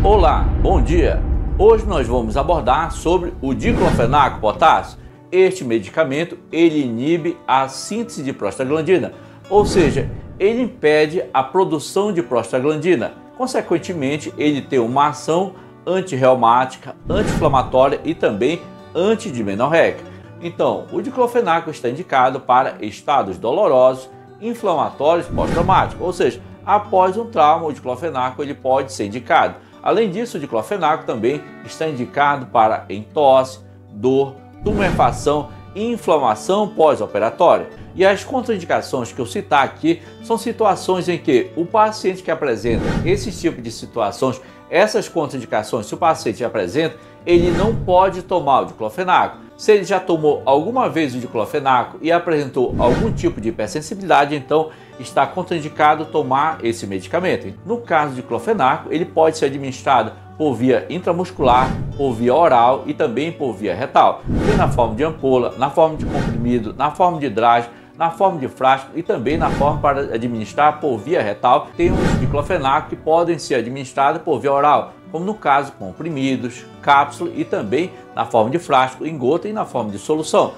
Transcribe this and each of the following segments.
Olá, bom dia! Hoje nós vamos abordar sobre o diclofenaco potássio. Este medicamento ele inibe a síntese de prostaglandina, ou seja, ele impede a produção de prostaglandina. Consequentemente, ele tem uma ação antirreumática, anti-inflamatória e também antidimenorreica. Então, o diclofenaco está indicado para estados dolorosos, inflamatórios pós-traumáticos, ou seja, após um trauma, o diclofenaco ele pode ser indicado. Além disso, o diclofenaco também está indicado para entosse, dor, tumefação e inflamação pós-operatória. E as contraindicações que eu citar aqui são situações em que o paciente que apresenta esse tipo de situações, essas contraindicações, se o paciente apresenta, ele não pode tomar o diclofenaco. Se ele já tomou alguma vez o diclofenaco e apresentou algum tipo de hipersensibilidade, então está contraindicado tomar esse medicamento. No caso do diclofenaco, ele pode ser administrado por via intramuscular, por via oral e também por via retal. Tem na forma de ampola, na forma de comprimido, na forma de drágio, na forma de frasco e também na forma para administrar por via retal. Tem os diclofenaco que podem ser administrados por via oral, como no caso comprimidos, cápsula e também na forma de frasco, em gota e na forma de solução.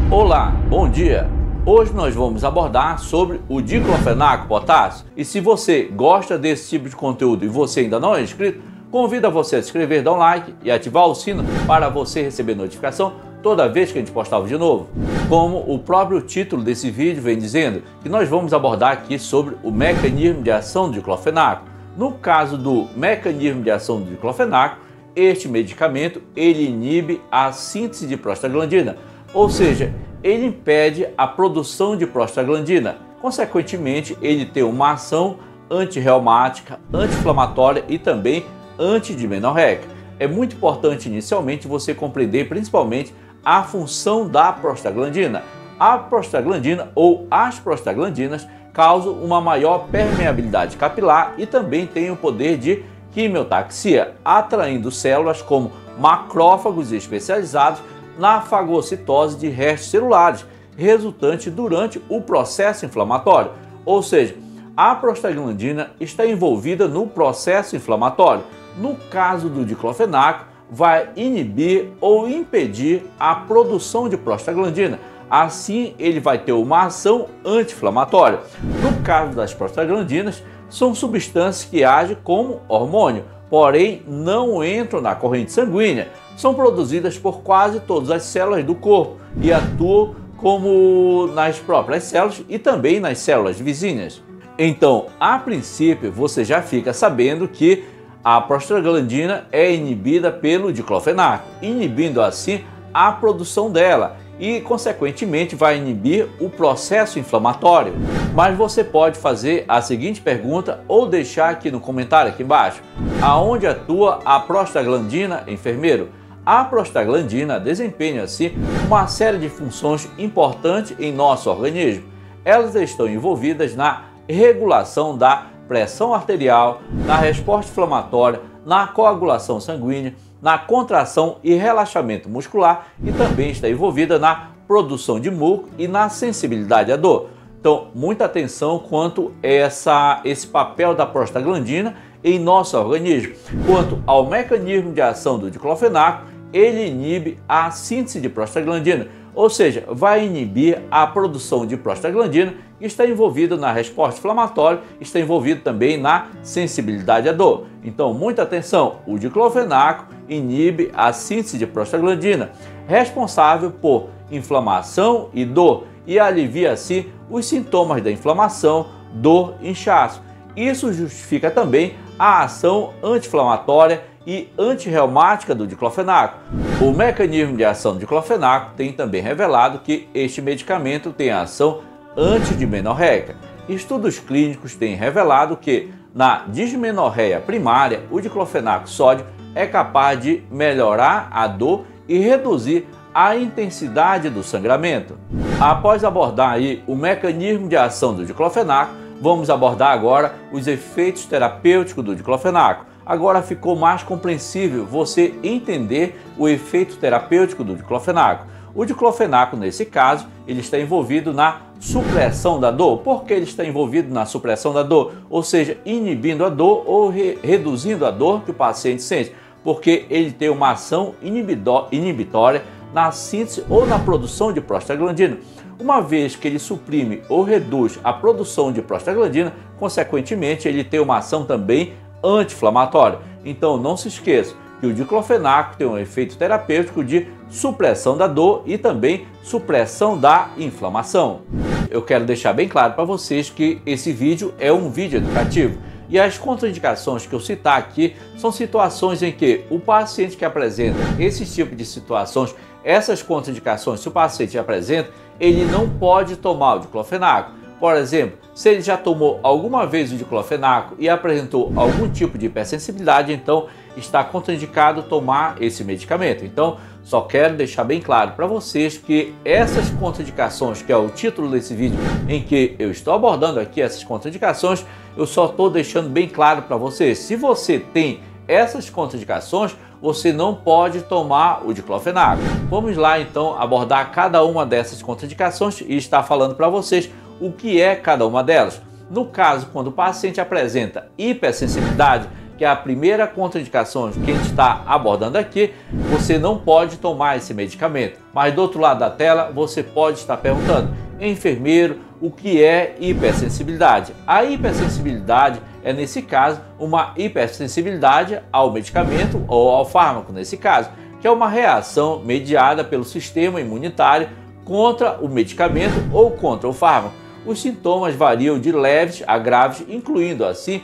Olá, bom dia! Hoje nós vamos abordar sobre o diclofenaco potássio. E se você gosta desse tipo de conteúdo e você ainda não é inscrito, convido a você a se inscrever, dar um like e ativar o sino para você receber notificação toda vez que a gente postar um vídeo novo. Como o próprio título desse vídeo vem dizendo, que nós vamos abordar aqui sobre o mecanismo de ação do diclofenaco. No caso do mecanismo de ação do diclofenaco, este medicamento ele inibe a síntese de prostaglandina, ou seja, ele impede a produção de prostaglandina. Consequentemente, ele tem uma ação antirreumática, anti-inflamatória e também antidimenorreica. É muito importante inicialmente você compreender principalmente a função da prostaglandina. A prostaglandina ou as prostaglandinas causam uma maior permeabilidade capilar e também têm o poder de quimiotaxia, atraindo células como macrófagos especializados na fagocitose de restos celulares, resultante durante o processo inflamatório. Ou seja, a prostaglandina está envolvida no processo inflamatório. No caso do diclofenaco, vai inibir ou impedir a produção de prostaglandina. Assim, ele vai ter uma ação anti-inflamatória. No caso das prostaglandinas, são substâncias que agem como hormônio, porém não entram na corrente sanguínea. São produzidas por quase todas as células do corpo e atuam como nas próprias células e também nas células vizinhas. Então, a princípio, você já fica sabendo que a prostaglandina é inibida pelo diclofenaco, inibindo assim a produção dela e, consequentemente, vai inibir o processo inflamatório. Mas você pode fazer a seguinte pergunta ou deixar aqui no comentário aqui embaixo: aonde atua a prostaglandina, enfermeiro? A prostaglandina desempenha assim uma série de funções importantes em nosso organismo. Elas estão envolvidas na regulação da pressão arterial, na resposta inflamatória, na coagulação sanguínea, na contração e relaxamento muscular e também está envolvida na produção de muco e na sensibilidade à dor. Então, muita atenção quanto a esse papel da prostaglandina em nosso organismo. Quanto ao mecanismo de ação do diclofenaco, ele inibe a síntese de prostaglandina, ou seja, vai inibir a produção de prostaglandina que está envolvido na resposta inflamatória, está envolvido também na sensibilidade à dor. Então, muita atenção, o diclofenaco inibe a síntese de prostaglandina, responsável por inflamação e dor, e alivia assim os sintomas da inflamação, dor e inchaço. Isso justifica também a ação anti-inflamatória e antirreumática do diclofenaco. O mecanismo de ação do diclofenaco tem também revelado que este medicamento tem ação antidimenorreica. Estudos clínicos têm revelado que na dismenorreia primária, o diclofenaco sódio é capaz de melhorar a dor e reduzir a intensidade do sangramento. Após abordar aí o mecanismo de ação do diclofenaco, vamos abordar agora os efeitos terapêuticos do diclofenaco. Agora ficou mais compreensível você entender o efeito terapêutico do diclofenaco. O diclofenaco, nesse caso, ele está envolvido na supressão da dor. Por que ele está envolvido na supressão da dor? Ou seja, inibindo a dor ou reduzindo a dor que o paciente sente, porque ele tem uma ação inibitória na síntese ou na produção de prostaglandina. Uma vez que ele suprime ou reduz a produção de prostaglandina, consequentemente, ele tem uma ação também anti-inflamatória. Então, não se esqueça que o diclofenaco tem um efeito terapêutico de supressão da dor e também supressão da inflamação. Eu quero deixar bem claro para vocês que esse vídeo é um vídeo educativo e as contraindicações que eu citar aqui são situações em que o paciente que apresenta esse tipo de situações, essas contraindicações, se o paciente apresenta, ele não pode tomar o diclofenaco. Por exemplo, se ele já tomou alguma vez o diclofenaco e apresentou algum tipo de hipersensibilidade, então está contraindicado tomar esse medicamento. Então, só quero deixar bem claro para vocês que essas contraindicações, que é o título desse vídeo em que eu estou abordando aqui essas contraindicações, eu só estou deixando bem claro para vocês. Se você tem essas contraindicações, você não pode tomar o diclofenaco. Vamos lá então abordar cada uma dessas contraindicações e estar falando para vocês o que é cada uma delas. No caso, quando o paciente apresenta hipersensibilidade, que é a primeira contraindicação que a gente está abordando aqui, você não pode tomar esse medicamento. Mas do outro lado da tela, você pode estar perguntando, enfermeiro, o que é hipersensibilidade? A hipersensibilidade é, nesse caso, uma hipersensibilidade ao medicamento ou ao fármaco, nesse caso, que é uma reação mediada pelo sistema imunitário contra o medicamento ou contra o fármaco. Os sintomas variam de leves a graves, incluindo assim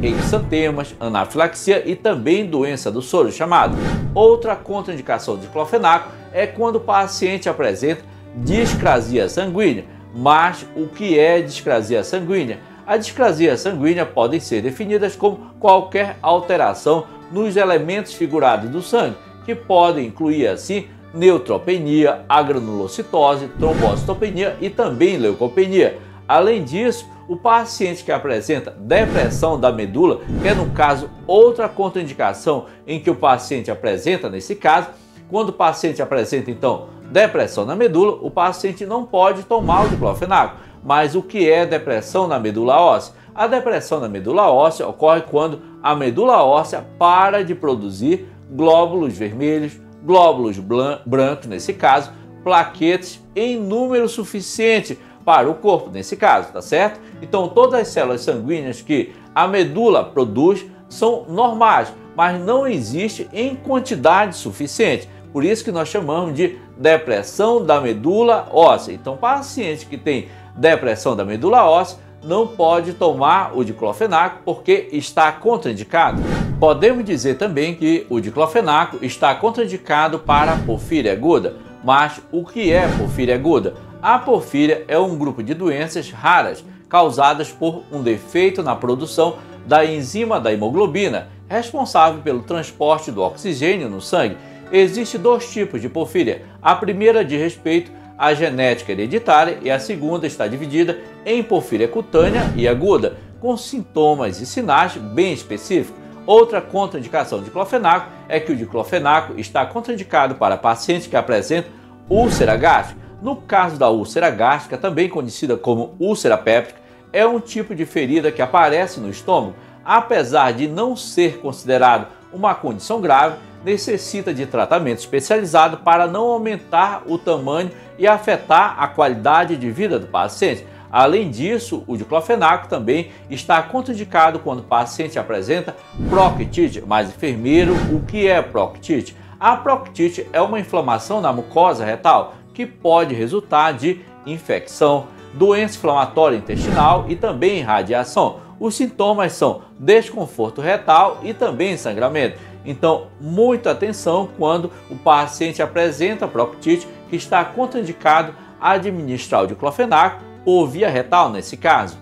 exantemas, anafilaxia e também doença do soro chamado. Outra contraindicação do diclofenaco é quando o paciente apresenta discrasia sanguínea. Mas o que é discrasia sanguínea? A discrasia sanguínea podem ser definidas como qualquer alteração nos elementos figurados do sangue, que podem incluir assim neutropenia, agranulocitose, trombocitopenia e também leucopenia. Além disso, o paciente que apresenta depressão da medula, que é no caso outra contraindicação em que o paciente apresenta, nesse caso, quando o paciente apresenta então depressão na medula, o paciente não pode tomar o diclofenaco. Mas o que é depressão na medula óssea? A depressão na medula óssea ocorre quando a medula óssea para de produzir glóbulos vermelhos, glóbulos brancos, nesse caso, plaquetas em número suficiente para o corpo, nesse caso, tá certo? Então, todas as células sanguíneas que a medula produz são normais, mas não existe em quantidade suficiente. Por isso que nós chamamos de depressão da medula óssea. Então, paciente que tem depressão da medula óssea não pode tomar o diclofenaco porque está contraindicado. Podemos dizer também que o diclofenaco está contraindicado para porfíria aguda. Mas o que é porfíria aguda? A porfíria é um grupo de doenças raras causadas por um defeito na produção da enzima da hemoglobina, responsável pelo transporte do oxigênio no sangue. Existem dois tipos de porfíria. A primeira diz respeito à genética hereditária e a segunda está dividida em porfíria cutânea e aguda, com sintomas e sinais bem específicos. Outra contraindicação do diclofenaco é que o diclofenaco está contraindicado para pacientes que apresentam úlcera gástrica. No caso da úlcera gástrica, também conhecida como úlcera péptica, é um tipo de ferida que aparece no estômago. Apesar de não ser considerado uma condição grave, necessita de tratamento especializado para não aumentar o tamanho e afetar a qualidade de vida do paciente. Além disso, o diclofenaco também está contraindicado quando o paciente apresenta proctite. Mas, enfermeiro, o que é proctite? A proctite é uma inflamação na mucosa retal que pode resultar de infecção, doença inflamatória intestinal e também radiação. Os sintomas são desconforto retal e também sangramento. Então, muita atenção quando o paciente apresenta proctite, que está contraindicado a administrar o diclofenaco por via retal nesse caso.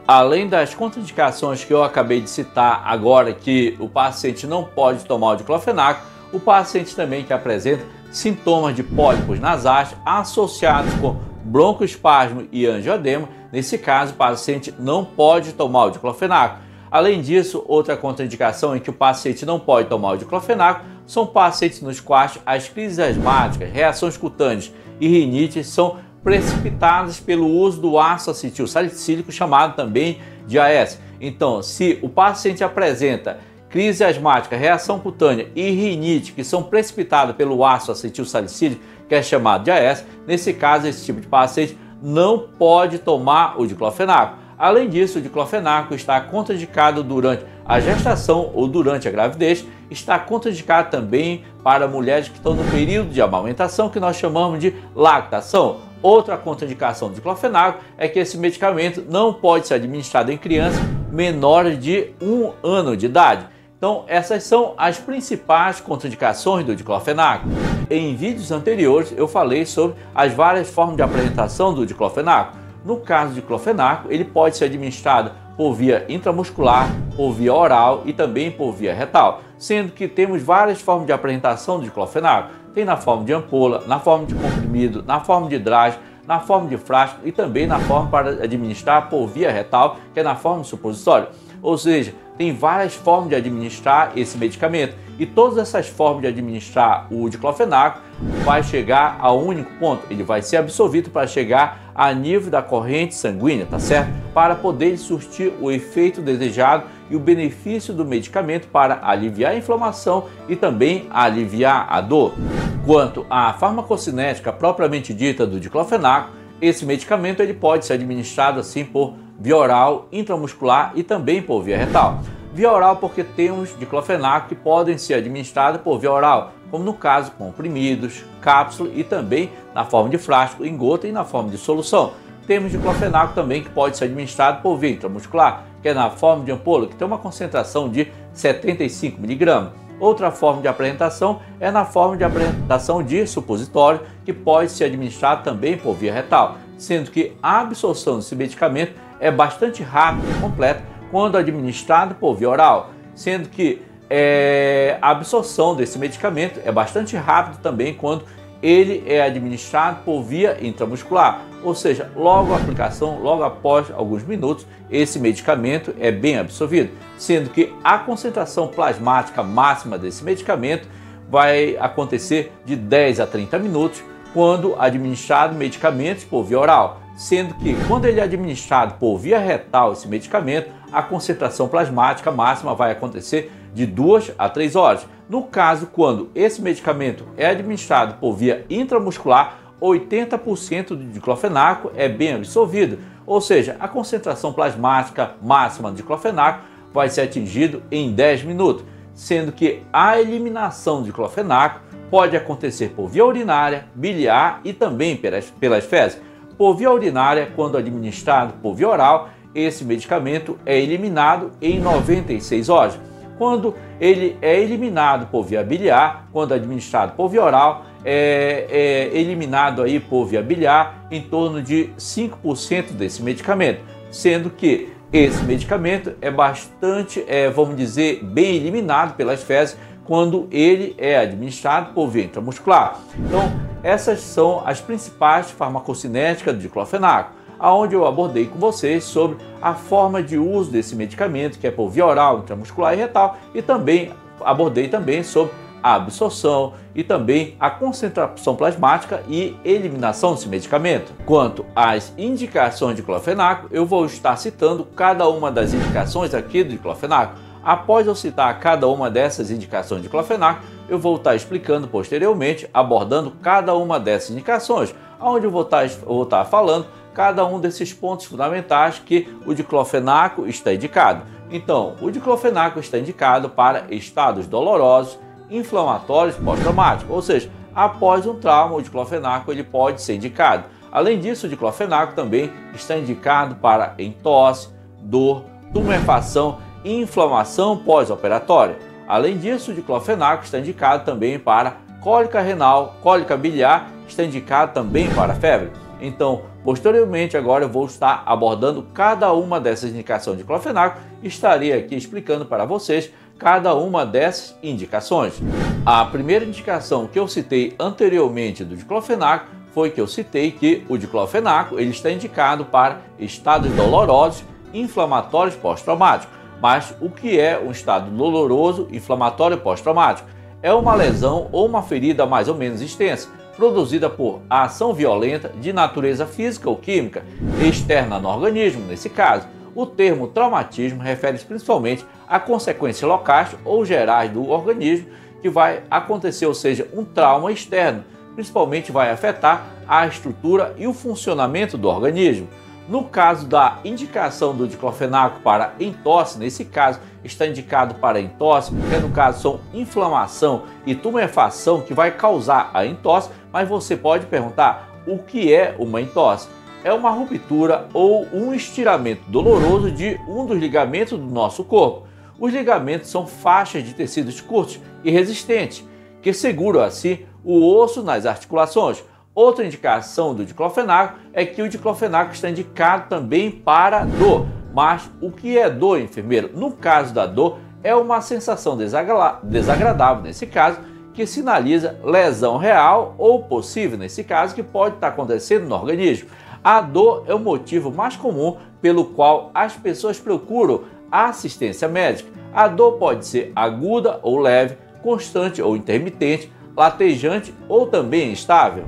Além das contraindicações que eu acabei de citar agora, que o paciente não pode tomar o diclofenaco, o paciente também que apresenta sintomas de pólipos nasais associados com broncoespasmo e angioedema, nesse caso o paciente não pode tomar o diclofenaco. Além disso, outra contraindicação em que o paciente não pode tomar o diclofenaco são pacientes nos quais as crises asmáticas, reações cutâneas e rinite são precipitadas pelo uso do ácido acetil salicílico, chamado também de AS. Então, se o paciente apresenta crise asmática, reação cutânea e rinite que são precipitadas pelo ácido acetil salicílico, que é chamado de AS, nesse caso, esse tipo de paciente não pode tomar o diclofenaco. Além disso, o diclofenaco está contraindicado durante a gestação ou durante a gravidez, está contraindicado também para mulheres que estão no período de amamentação, que nós chamamos de lactação. Outra contraindicação do diclofenaco é que esse medicamento não pode ser administrado em crianças menores de 1 ano de idade. Então, essas são as principais contraindicações do diclofenaco. Em vídeos anteriores, eu falei sobre as várias formas de apresentação do diclofenaco. No caso do diclofenaco, ele pode ser administrado por via intramuscular, por via oral e também por via retal, sendo que temos várias formas de apresentação do diclofenaco. Tem na forma de ampola, na forma de comprimido, na forma de drágio, na forma de frasco e também na forma para administrar por via retal, que é na forma de supositório. Ou seja, tem várias formas de administrar esse medicamento e todas essas formas de administrar o diclofenaco vai chegar a um único ponto. Ele vai ser absorvido para chegar a nível da corrente sanguínea, tá certo? Para poder surtir o efeito desejado e o benefício do medicamento para aliviar a inflamação e também aliviar a dor. Quanto à farmacocinética propriamente dita do diclofenaco, esse medicamento ele pode ser administrado assim por via oral, intramuscular e também por via retal. Via oral porque temos diclofenaco que podem ser administrados por via oral, como no caso comprimidos, cápsula e também na forma de frasco, em gota e na forma de solução. Temos diclofenaco também que pode ser administrado por via intramuscular, que é na forma de ampola, que tem uma concentração de 75 mg. Outra forma de apresentação é na forma de apresentação de supositório, que pode ser administrado também por via retal, sendo que a absorção desse medicamento é bastante rápida e completa quando administrado por via oral, sendo que a absorção desse medicamento é bastante rápida também quando ele é administrado por via intramuscular, ou seja, logo a aplicação, logo após alguns minutos, esse medicamento é bem absorvido, sendo que a concentração plasmática máxima desse medicamento vai acontecer de 10 a 30 minutos quando administrado medicamentos por via oral, sendo que quando ele é administrado por via retal esse medicamento, a concentração plasmática máxima vai acontecer de 2 a 3 horas. No caso, quando esse medicamento é administrado por via intramuscular, 80% do diclofenaco é bem absorvido, ou seja, a concentração plasmática máxima do diclofenaco vai ser atingida em 10 minutos, sendo que a eliminação do diclofenaco pode acontecer por via urinária, biliar e também pelas fezes. Por via urinária, quando administrado por via oral, esse medicamento é eliminado em 96 horas. Quando ele é eliminado por via biliar, quando administrado por via oral, é eliminado aí por via biliar em torno de 5% desse medicamento, sendo que esse medicamento é bastante, vamos dizer, bem eliminado pelas fezes quando ele é administrado por via intramuscular. Então, essas são as principais farmacocinéticas do diclofenaco, onde eu abordei com vocês sobre a forma de uso desse medicamento, que é por via oral, intramuscular e retal, e também abordei também sobre a absorção e também a concentração plasmática e eliminação desse medicamento. Quanto às indicações de diclofenaco, eu vou estar citando cada uma das indicações aqui do diclofenaco. Após eu citar cada uma dessas indicações de diclofenaco, eu vou estar explicando posteriormente, abordando cada uma dessas indicações, onde eu vou estar falando cada um desses pontos fundamentais que o diclofenaco está indicado. Então, o diclofenaco está indicado para estados dolorosos, inflamatórios pós-traumáticos, ou seja, após um trauma, o diclofenaco ele pode ser indicado. Além disso, o diclofenaco também está indicado para entosse, dor, tumefação e inflamação pós-operatória. Além disso, o diclofenaco está indicado também para cólica renal, cólica biliar, está indicado também para febre. Então, posteriormente, agora eu vou estar abordando cada uma dessas indicações de diclofenaco e estarei aqui explicando para vocês cada uma dessas indicações. A primeira indicação que eu citei anteriormente do diclofenaco foi que eu citei que o diclofenaco ele está indicado para estados dolorosos, inflamatórios pós-traumáticos. Mas o que é um estado doloroso, inflamatório pós-traumático? É uma lesão ou uma ferida mais ou menos extensa, produzida por ação violenta de natureza física ou química externa no organismo. Nesse caso, o termo traumatismo refere-se principalmente a consequências locais ou gerais do organismo que vai acontecer, ou seja, um trauma externo, principalmente vai afetar a estrutura e o funcionamento do organismo. No caso da indicação do diclofenaco para entorse, nesse caso está indicado para entorse, porque no caso são inflamação e tumefação que vai causar a entorse, mas você pode perguntar o que é uma entorse? É uma ruptura ou um estiramento doloroso de um dos ligamentos do nosso corpo. Os ligamentos são faixas de tecidos curtos e resistentes, que seguram assim o osso nas articulações. Outra indicação do diclofenaco é que o diclofenaco está indicado também para dor. Mas o que é dor, enfermeiro? No caso da dor, é uma sensação desagradável, nesse caso, que sinaliza lesão real ou possível, nesse caso, que pode estar acontecendo no organismo. A dor é o motivo mais comum pelo qual as pessoas procuram a assistência médica. A dor pode ser aguda ou leve, constante ou intermitente, latejante ou também instável.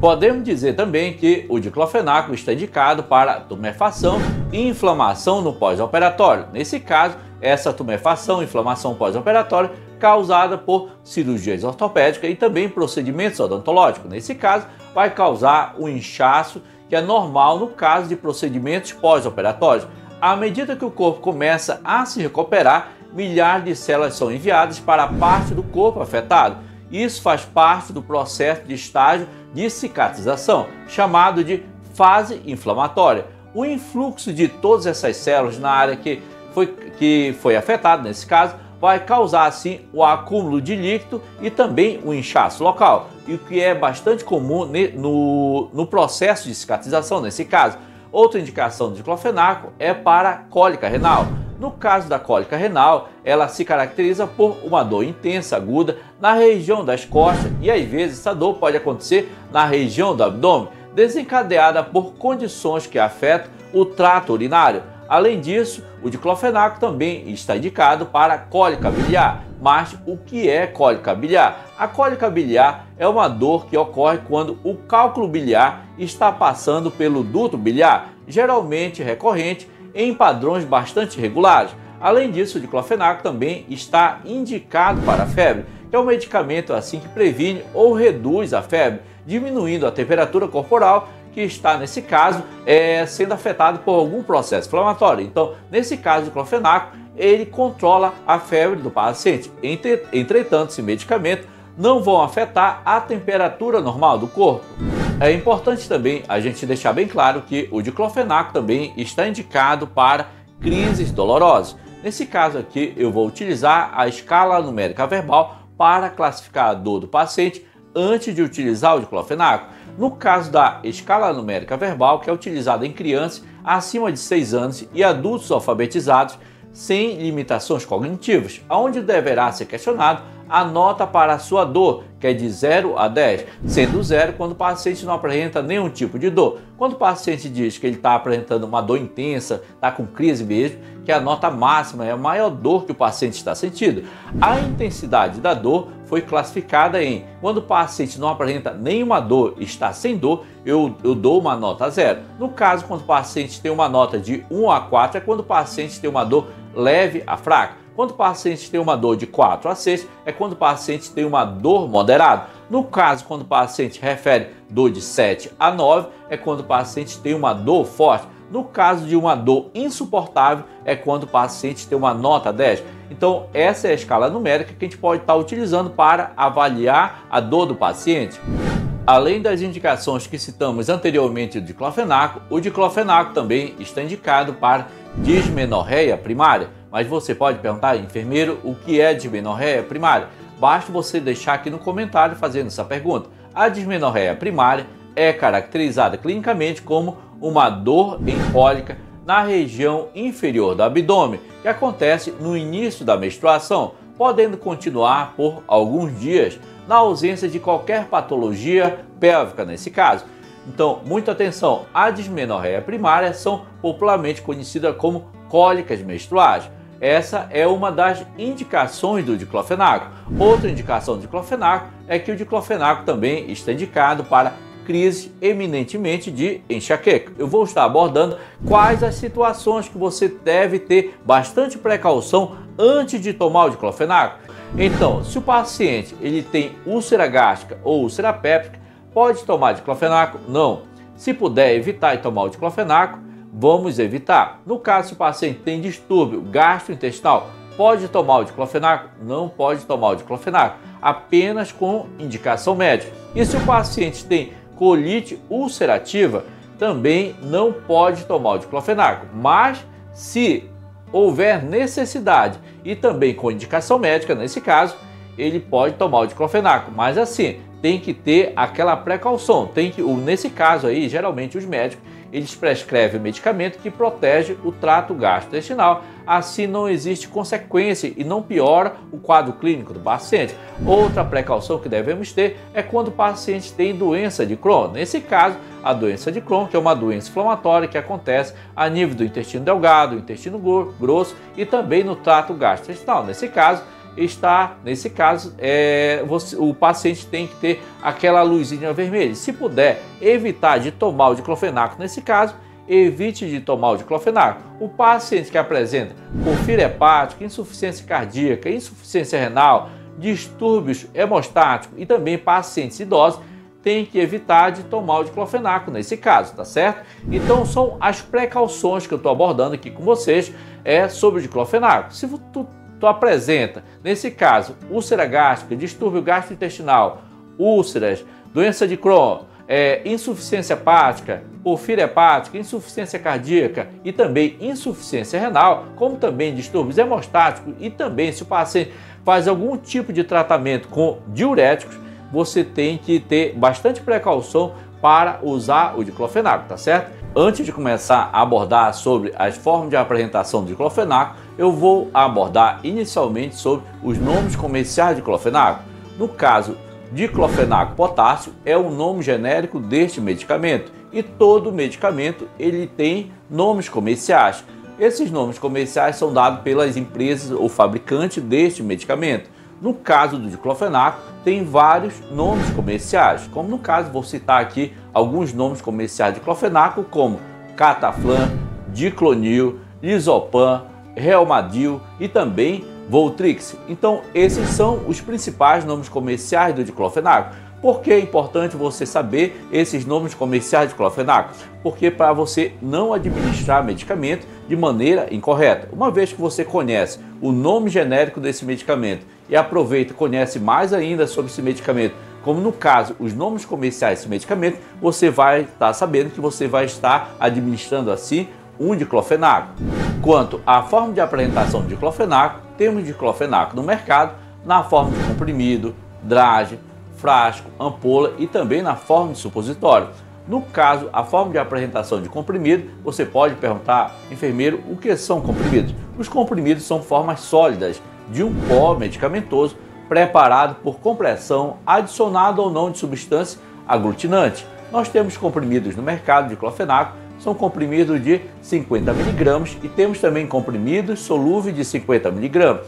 Podemos dizer também que o diclofenaco está indicado para tumefação e inflamação no pós-operatório. Nesse caso, essa tumefação e inflamação pós-operatória causada por cirurgias ortopédicas e também procedimentos odontológicos. Nesse caso, vai causar um inchaço que é normal no caso de procedimentos pós-operatórios. À medida que o corpo começa a se recuperar, milhares de células são enviadas para a parte do corpo afetado. Isso faz parte do processo de estágio de cicatrização, chamado de fase inflamatória. O influxo de todas essas células na área que foi afetada, nesse caso, vai causar assim o acúmulo de líquido e também o inchaço local, e o que é bastante comum no processo de cicatrização, nesse caso. Outra indicação do diclofenaco é para cólica renal. No caso da cólica renal, ela se caracteriza por uma dor intensa, aguda, na região das costas e às vezes essa dor pode acontecer na região do abdômen, desencadeada por condições que afetam o trato urinário. Além disso, o diclofenaco também está indicado para cólica biliar. Mas o que é cólica biliar? A cólica biliar é uma dor que ocorre quando o cálculo biliar está passando pelo duto biliar, geralmente recorrente em padrões bastante regulares. Além disso, o diclofenaco também está indicado para a febre, que é um medicamento assim que previne ou reduz a febre, diminuindo a temperatura corporal que está, nesse caso, sendo afetado por algum processo inflamatório. Então, nesse caso, o diclofenaco, ele controla a febre do paciente. Entretanto, esse medicamento não vão afetar a temperatura normal do corpo. É importante também a gente deixar bem claro que o diclofenaco também está indicado para crises dolorosas. Nesse caso aqui, eu vou utilizar a escala numérica verbal para classificar a dor do paciente antes de utilizar o diclofenaco. No caso da escala numérica verbal, que é utilizada em crianças acima de 6 anos e adultos alfabetizados sem limitações cognitivas, onde deverá ser questionado a nota para a sua dor, que é de 0 a 10, sendo 0 quando o paciente não apresenta nenhum tipo de dor. Quando o paciente diz que ele está apresentando uma dor intensa, está com crise mesmo, que a nota máxima é a maior dor que o paciente está sentindo. A intensidade da dor foi classificada em: quando o paciente não apresenta nenhuma dor, está sem dor, eu dou uma nota 0. No caso, quando o paciente tem uma nota de 1 a 4, é quando o paciente tem uma dor leve a fraca. Quando o paciente tem uma dor de 4 a 6, é quando o paciente tem uma dor moderada. No caso, quando o paciente refere dor de 7 a 9, é quando o paciente tem uma dor forte. No caso de uma dor insuportável, é quando o paciente tem uma nota 10. Então, essa é a escala numérica que a gente pode estar utilizando para avaliar a dor do paciente. Além das indicações que citamos anteriormente do diclofenaco, o diclofenaco também está indicado para dismenorreia primária. Mas você pode perguntar, enfermeiro, o que é dismenorreia primária? Basta você deixar aqui no comentário fazendo essa pergunta. A dismenorreia primária é caracterizada clinicamente como uma dor em cólica na região inferior do abdômen, que acontece no início da menstruação, podendo continuar por alguns dias, na ausência de qualquer patologia pélvica nesse caso. Então, muita atenção, a dismenorreia primária são popularmente conhecidas como cólicas menstruais. Essa é uma das indicações do diclofenaco. Outra indicação do diclofenaco é que o diclofenaco também está indicado para crises eminentemente de enxaqueca. Eu vou estar abordando quais as situações que você deve ter bastante precaução antes de tomar o diclofenaco. Então, se o paciente ele tem úlcera gástrica ou úlcera péptica, pode tomar diclofenaco? Não. Se puder evitar de tomar o diclofenaco, vamos evitar. No caso, se o paciente tem distúrbio gastrointestinal, pode tomar o diclofenaco? Não pode tomar o diclofenaco, apenas com indicação médica. E se o paciente tem colite ulcerativa, também não pode tomar o diclofenaco. Mas se houver necessidade e também com indicação médica, nesse caso, ele pode tomar o diclofenaco. Mas assim, tem que ter aquela precaução. Nesse caso aí, geralmente os médicos eles prescrevem medicamento que protege o trato gastrointestinal, assim não existe consequência e não piora o quadro clínico do paciente. Outra precaução que devemos ter é quando o paciente tem doença de Crohn. Nesse caso, a doença de Crohn, que é uma doença inflamatória que acontece a nível do intestino delgado, intestino grosso e também no trato gastrointestinal. Nesse caso, o paciente tem que ter aquela luzinha vermelha. Se puder evitar de tomar o diclofenaco, nesse caso, evite de tomar o diclofenaco. O paciente que apresenta porfíria hepática, insuficiência cardíaca, insuficiência renal, distúrbios hemostáticos e também pacientes idosos, tem que evitar de tomar o diclofenaco nesse caso, tá certo? Então são as precauções que eu estou abordando aqui com vocês sobre o diclofenaco. Se tu apresenta, nesse caso, úlcera gástrica, distúrbio gastrointestinal, úlceras, doença de Crohn, insuficiência hepática, porfíria hepática, insuficiência cardíaca e também insuficiência renal, como também distúrbios hemostáticos e também se o paciente faz algum tipo de tratamento com diuréticos, você tem que ter bastante precaução para usar o diclofenaco, tá certo? Antes de começar a abordar sobre as formas de apresentação do diclofenaco, eu vou abordar inicialmente sobre os nomes comerciais de diclofenaco. No caso, diclofenaco potássio é o nome genérico deste medicamento e todo medicamento ele tem nomes comerciais. Esses nomes comerciais são dados pelas empresas ou fabricantes deste medicamento. No caso do diclofenaco, tem vários nomes comerciais, como no caso, vou citar aqui alguns nomes comerciais de diclofenaco, como Cataflam, Diclonil, Lisopan, Relmadil e também Voltrix. Então, esses são os principais nomes comerciais do diclofenaco. Por que é importante você saber esses nomes comerciais de diclofenaco? Porque para você não administrar medicamento de maneira incorreta. Uma vez que você conhece o nome genérico desse medicamento e aproveita e conhece mais ainda sobre esse medicamento, como no caso os nomes comerciais desse medicamento, você vai estar sabendo que você vai estar administrando assim um diclofenaco. Quanto à forma de apresentação do diclofenaco, temos diclofenaco no mercado na forma de comprimido, dragem, frasco, ampola e também na forma de supositório. No caso, a forma de apresentação de comprimido, você pode perguntar, enfermeiro, o que são comprimidos? Os comprimidos são formas sólidas de um pó medicamentoso preparado por compressão, adicionado ou não de substância aglutinante. Nós temos comprimidos no mercado de diclofenaco, são comprimidos de 50 mg e temos também comprimidos solúveis de 50 mg.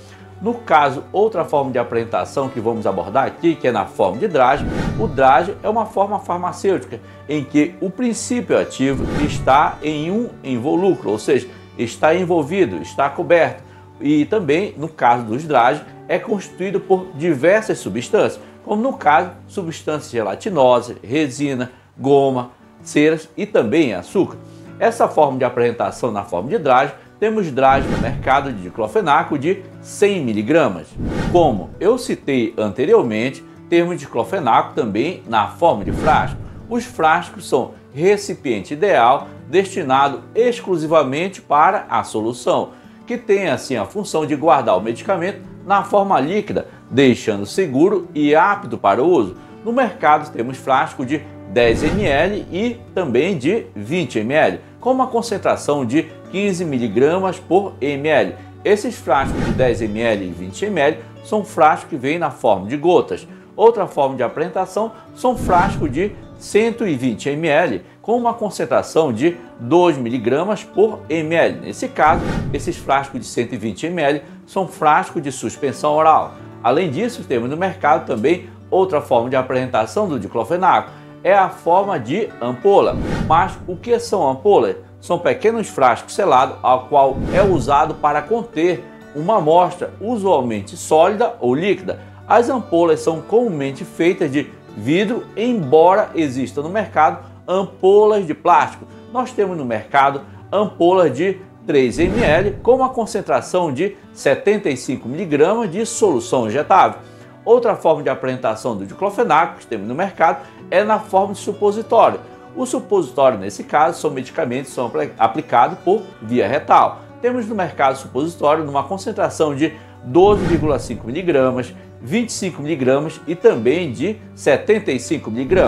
No caso, outra forma de apresentação que vamos abordar aqui, que é na forma de dragem, o dragem é uma forma farmacêutica em que o princípio ativo está em um involúcro, ou seja, está envolvido, está coberto. E também, no caso dos drágeos, é constituído por diversas substâncias, como no caso, substâncias gelatinosas, resina, goma, ceras e também açúcar. Essa forma de apresentação na forma de dragem, temos dragem no mercado de diclofenaco de 100 mg. Como eu citei anteriormente, temos diclofenaco também na forma de frasco. Os frascos são recipiente ideal destinado exclusivamente para a solução, que tem assim a função de guardar o medicamento na forma líquida, deixando seguro e apto para o uso. No mercado temos frasco de 10 ml e também de 20 ml, com uma concentração de 15 mg por ml. Esses frascos de 10 ml e 20 ml são frascos que vêm na forma de gotas. Outra forma de apresentação são frascos de 120 ml com uma concentração de 2 mg por ml. Nesse caso, esses frascos de 120 ml são frascos de suspensão oral. Além disso, temos no mercado também outra forma de apresentação do diclofenaco, é a forma de ampola. Mas o que são ampolas? São pequenos frascos selados, ao qual é usado para conter uma amostra, usualmente sólida ou líquida. As ampolas são comumente feitas de vidro, embora existam no mercado ampolas de plástico. Nós temos no mercado ampolas de 3 ml com uma concentração de 75 mg de solução injetável. Outra forma de apresentação do diclofenaco que temos no mercado é na forma de supositório. O supositório, nesse caso, são medicamentos que são aplicados por via retal. Temos no mercado supositório numa concentração de 12,5 mg, 25 mg e também de 75 mg.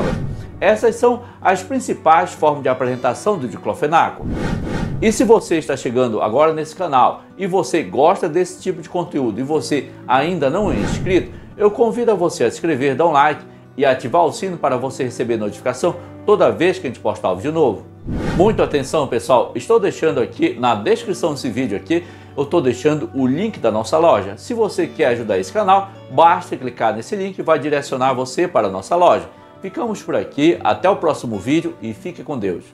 Essas são as principais formas de apresentação do diclofenaco. E se você está chegando agora nesse canal e você gosta desse tipo de conteúdo e você ainda não é inscrito, eu convido você a se inscrever, dar um like e ativar o sino para você receber notificação toda vez que a gente postar um vídeo novo. Muita atenção, pessoal, estou deixando aqui na descrição desse vídeo aqui, eu estou deixando o link da nossa loja. Se você quer ajudar esse canal, basta clicar nesse link e vai direcionar você para a nossa loja. Ficamos por aqui, até o próximo vídeo e fique com Deus.